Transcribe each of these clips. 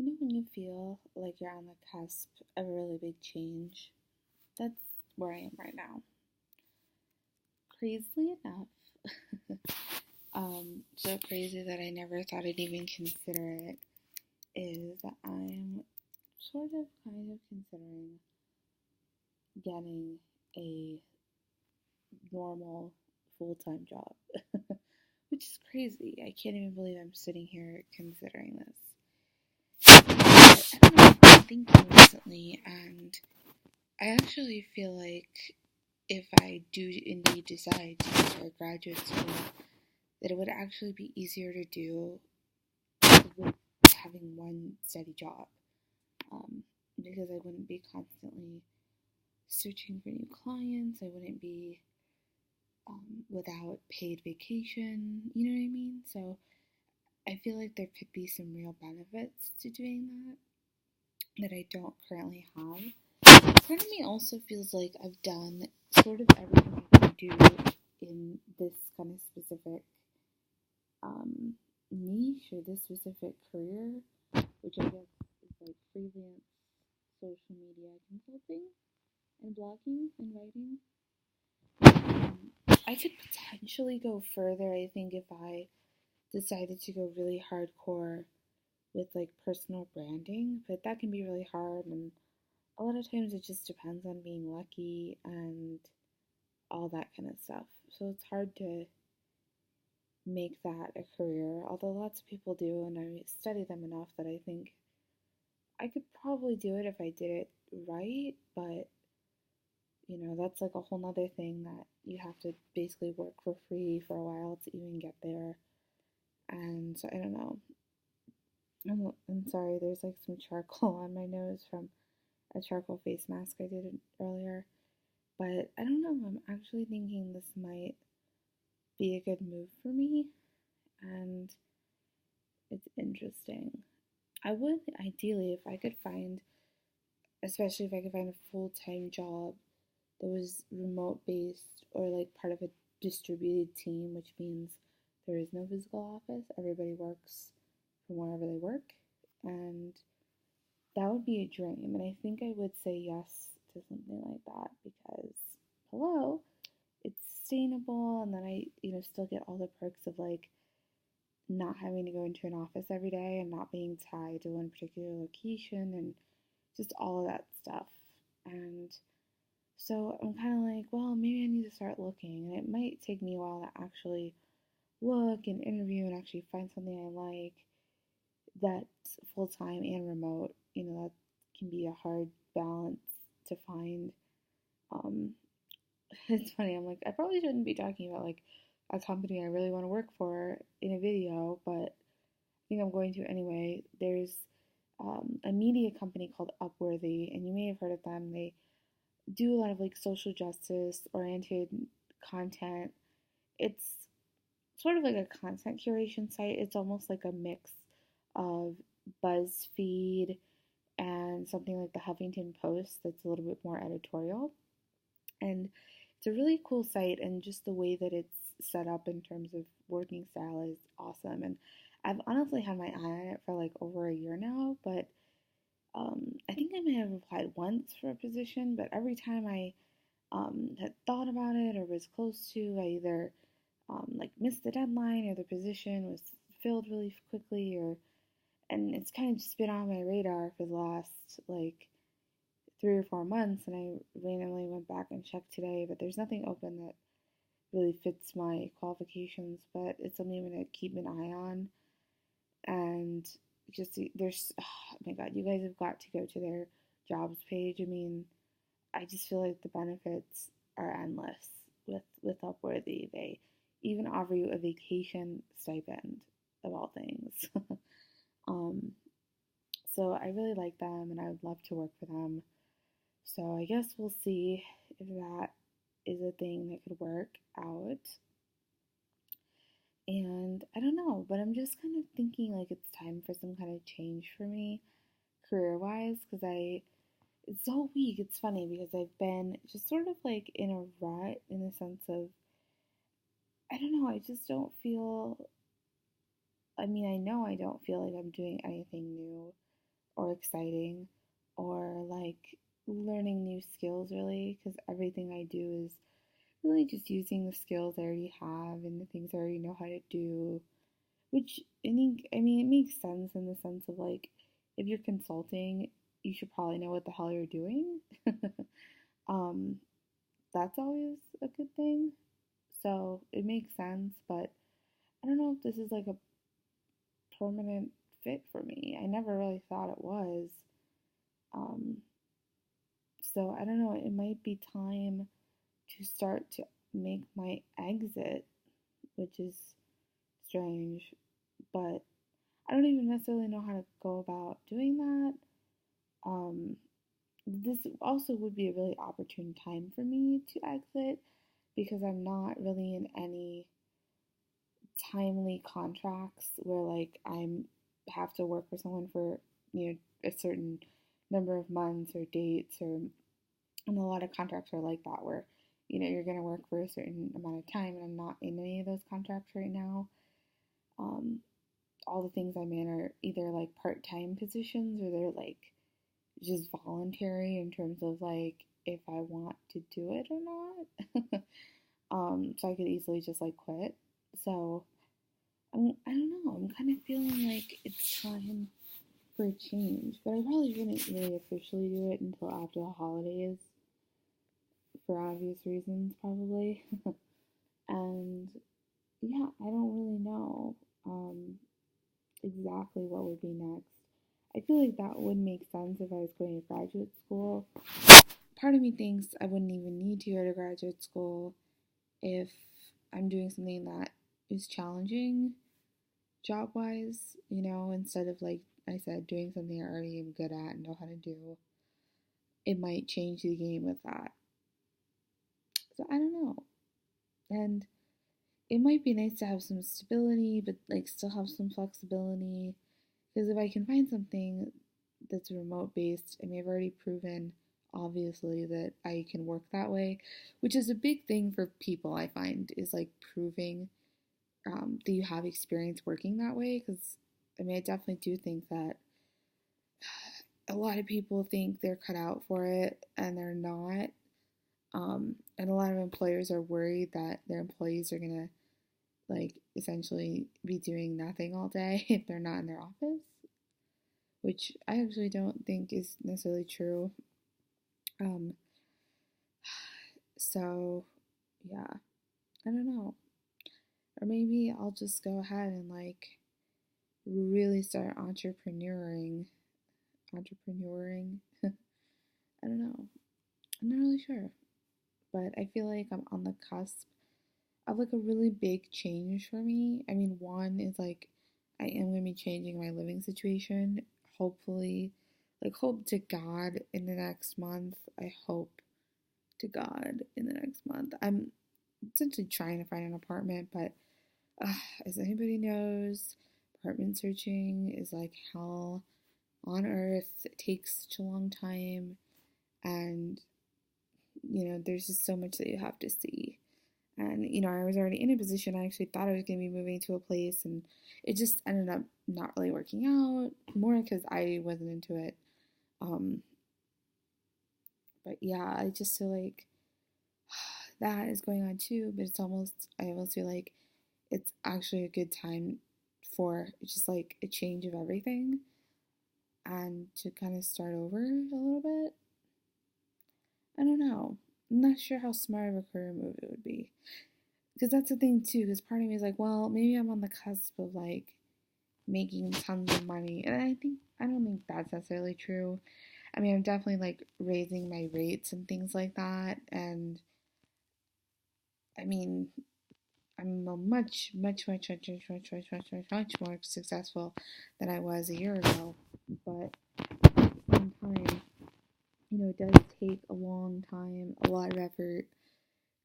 You know when you feel like you're on the cusp of a really big change? That's where I am right now. Crazily enough, so crazy that I never thought I'd even consider it, is that I'm sort of kind of considering getting a normal full-time job, which is crazy. I can't even believe I'm sitting here considering this. But I don't know, I've been thinking recently, and I actually feel like if I do indeed decide to start graduate school, that it would actually be easier to do with having one steady job, um, because I wouldn't be constantly searching for new clients. I wouldn't be without paid vacation. You know what I mean? So I feel like there could be some real benefits to doing that I don't currently have. Part of me also feels like I've done sort of everything I can do in this kind of specific um, niche or this specific career, which I guess is like freelance social media consulting and blogging and writing. I could potentially go further, I think, if I decided to go really hardcore with like personal branding, but that can be really hard, and a lot of times it just depends on being lucky and all that kind of stuff. So it's hard to make that a career, although lots of people do, and I study them enough that I think I could probably do it if I did it right, but that's like a whole nother thing that you have to basically work for free for a while to even get there. And so I don't know. I'm sorry, there's like some charcoal on my nose from a charcoal face mask I did earlier. But I don't know, I'm actually thinking this might be a good move for me, and it's interesting. I would ideally, if I could find, especially if I could find a full time job that was remote based or like part of a distributed team, which means there is no physical office, everybody works from wherever they work, and that would be a dream. And I think I would say yes to something like that because, hello, it's sustainable, and then I still get all the perks of like not having to go into an office every day and not being tied to one particular location and just all of that stuff. And so I'm kind of like, well, maybe I need to start looking. And it might take me a while to actually look and interview and actually find something I like that's full time and remote. That can be a hard balance to find. Um, it's funny. I'm like, I probably shouldn't be talking about like a company I really want to work for in a video, but I think I'm going to anyway. There's a media company called Upworthy, and you may have heard of them. They do a lot of like social justice oriented content. It's sort of like a content curation site. It's almost like a mix of BuzzFeed and something like the Huffington Post that's a little bit more editorial. And it's a really cool site, and just the way that it's set up in terms of working style is awesome. And I've honestly had my eye on it for like over a year now, but I think I may have applied once for a position, but every time I had thought about it or was close to, I either like missed the deadline or the position was filled really quickly, and it's kind of just been on my radar for the last like 3 or 4 months, and I randomly went back and checked today, but there's nothing open that really fits my qualifications, but it's something I'm going to keep an eye on. And just there's, oh my god, you guys have got to go to their jobs page. I mean, I just feel like the benefits are endless with Upworthy. They even offer you a vacation stipend of all things. um, so I really like them, and I would love to work for them. So I guess we'll see if that is a thing that could work out. And I don't know, but I'm just kind of thinking like it's time for some kind of change for me career wise, because it's so weak. It's funny because I've been just sort of like in a rut in the sense of, I don't know, I just don't feel, I mean, I know I don't feel like I'm doing anything new. or exciting or like learning new skills really, because everything I do is really just using the skills I already have and the things I already know how to do, which I mean, it makes sense in the sense of like if you're consulting, you should probably know what the hell you're doing. um, that's always a good thing. So it makes sense, but I don't know if this is like a permanent fit for me. I never really thought it was. Um, so I don't know, it might be time to start to make my exit, which is strange, but I don't even necessarily know how to go about doing that. Um, this also would be a really opportune time for me to exit because I'm not really in any timely contracts where like I'm have to work for someone for a certain number of months or dates, or and a lot of contracts are like that where you're going to work for a certain amount of time, and I'm not in any of those contracts right now. um, all the things I'm in are either like part-time positions or they're like just voluntary in terms of like if I want to do it or not. So I could easily just like quit. So I don't know. I'm kind of feeling like it's time for a change, but I probably wouldn't really officially do it until after the holidays for obvious reasons, probably. And yeah, I don't really know exactly what would be next. I feel like that would make sense if I was going to graduate school. Part of me thinks I wouldn't even need to go to graduate school if I'm doing something that is challenging job wise, instead of like I said, doing something I already am good at and know how to do. It might change the game with that. So I don't know. And it might be nice to have some stability, but like still have some flexibility. Because if I can find something that's remote based, I mean, I've already proven, obviously, that I can work that way, which is a big thing for people, I find, is like proving that you have experience working that way. Because, I mean, I definitely do think that a lot of people think they're cut out for it and they're not. And a lot of employers are worried that their employees are going to, like, essentially be doing nothing all day if they're not in their office, which I actually don't think is necessarily true. Um, so yeah, I don't know. Or maybe I'll just go ahead and like really start entrepreneuring. I don't know. I'm not really sure, but I feel like I'm on the cusp of like a really big change for me. I mean, one is like I am going to be changing my living situation. Hopefully, like, hope to God in the next month. I hope to God in the next month. I'm essentially trying to find an apartment, but as anybody knows, apartment searching is like hell on earth. It takes such a long time, and there's just so much that you have to see. And I was already in a position. I actually thought I was going to be moving to a place, and it just ended up not really working out. More because I wasn't into it. Um, but yeah, I just feel like that is going on too. But I almost feel like it's actually a good time for just like a change of everything and to kind of start over a little bit. I don't know. I'm not sure how smart of a career move it would be. Because that's the thing too, because part of me is like, well, maybe I'm on the cusp of like making tons of money. And I don't think that's necessarily true. I mean, I'm definitely like raising my rates and things like that. And I mean, I'm a much, much, much, much, much, much, much, much, much, much more successful than I was a year ago. But at the same time, it does take a long time, a lot of effort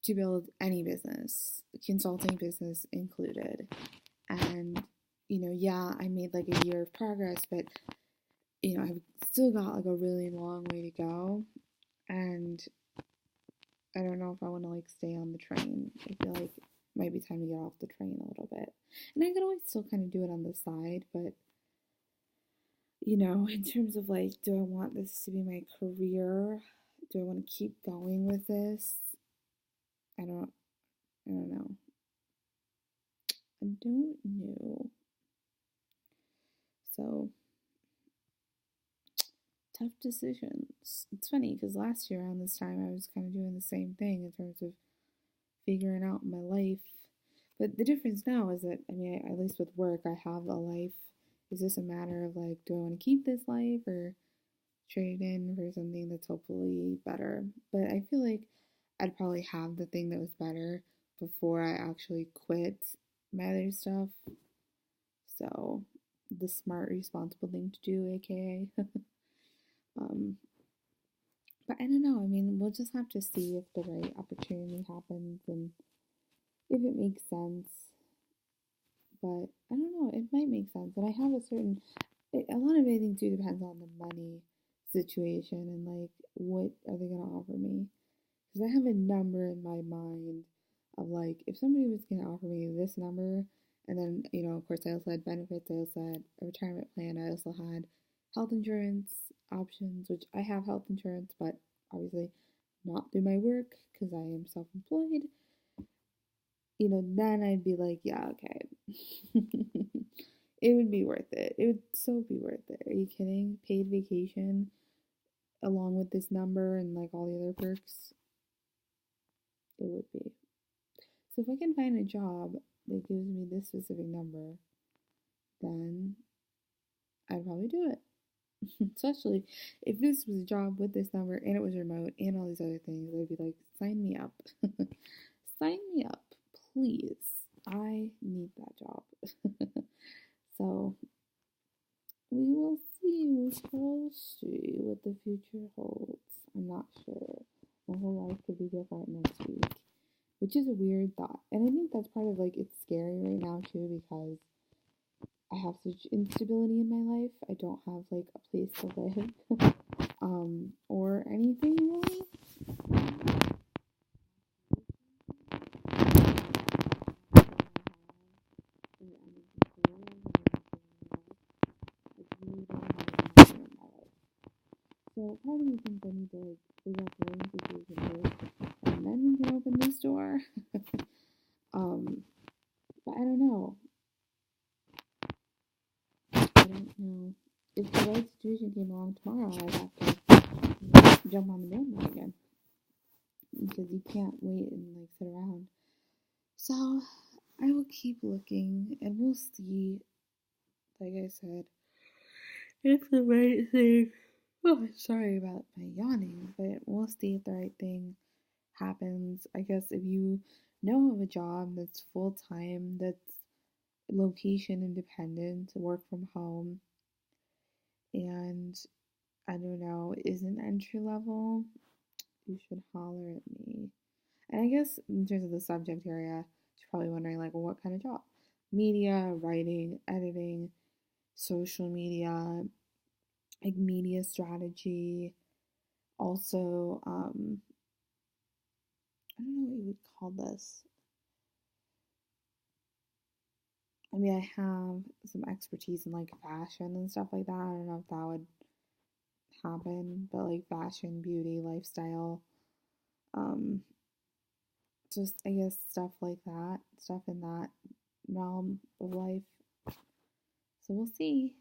to build any business, consulting business included. And, yeah, I made like a year of progress, but, I've still got like a really long way to go. And I don't know if I want to like stay on the train. I feel like it might be time to get off the train a little bit. And I could always still kind of do it on the side, but in terms of like, do I want this to be my career? Do I want to keep going with this? I don't, I don't know. I don't know. So, tough decisions. It's funny because last year around this time, I was kind of doing the same thing in terms of figuring out my life. But the difference now is that, I mean, at least with work, I have a life. Is this a matter of like, do I want to keep this life or trade in for something that's hopefully better? But I feel like I'd probably have the thing that was better before I actually quit my other stuff. So, the smart, responsible thing to do, aka. um, but I don't know. I mean, we'll just have to see if the right opportunity happens and if it makes sense. But I don't know, it might make sense. And I have a lot of it I think too depends on the money situation and like what are they gonna offer me? Because I have a number in my mind of like if somebody was gonna offer me this number, and then of course I also had benefits, I also had a retirement plan, I also had health insurance options, which I have health insurance, but obviously not through my work because I am self-employed. Then I'd be like, yeah, okay. It would be worth it. It would so be worth it. Are you kidding? Paid vacation along with this number and like all the other perks. It would be. So if I can find a job that gives me this specific number, then I'd probably do it. Especially if this was a job with this number and it was remote and all these other things, I'd be like, sign me up. Sign me up, please. I need that job. So we will see. We shall see what the future holds. I'm not sure. My whole life could be different next week, which is a weird thought. And I think that's part of like it's scary right now too because I have such instability in my life. I don't have like a place to live, or anything really. So part of me thinks I need to like figure out the living situation first, and then we can open this door. But I don't know. I don't know. If the right situation came along tomorrow, I'd have to jump on the bandwagon because you can't wait and like sit around. So I will keep looking, and we'll see. Like I said, if the right thing. Oh, sorry about my yawning, but we'll see if the right thing happens. I guess if you know of a job that's full time, that's location independent, work from home, and I don't know, isn't entry level, you should holler at me. And I guess in terms of the subject area, you're probably wondering like, well, what kind of job? Media, writing, editing, social media, like media strategy. Also, I don't know what you would call this. I mean, I have some expertise in like fashion and stuff like that. I don't know if that would happen, but like fashion, beauty, lifestyle, um, just I guess stuff like that, stuff in that realm of life. So we'll see.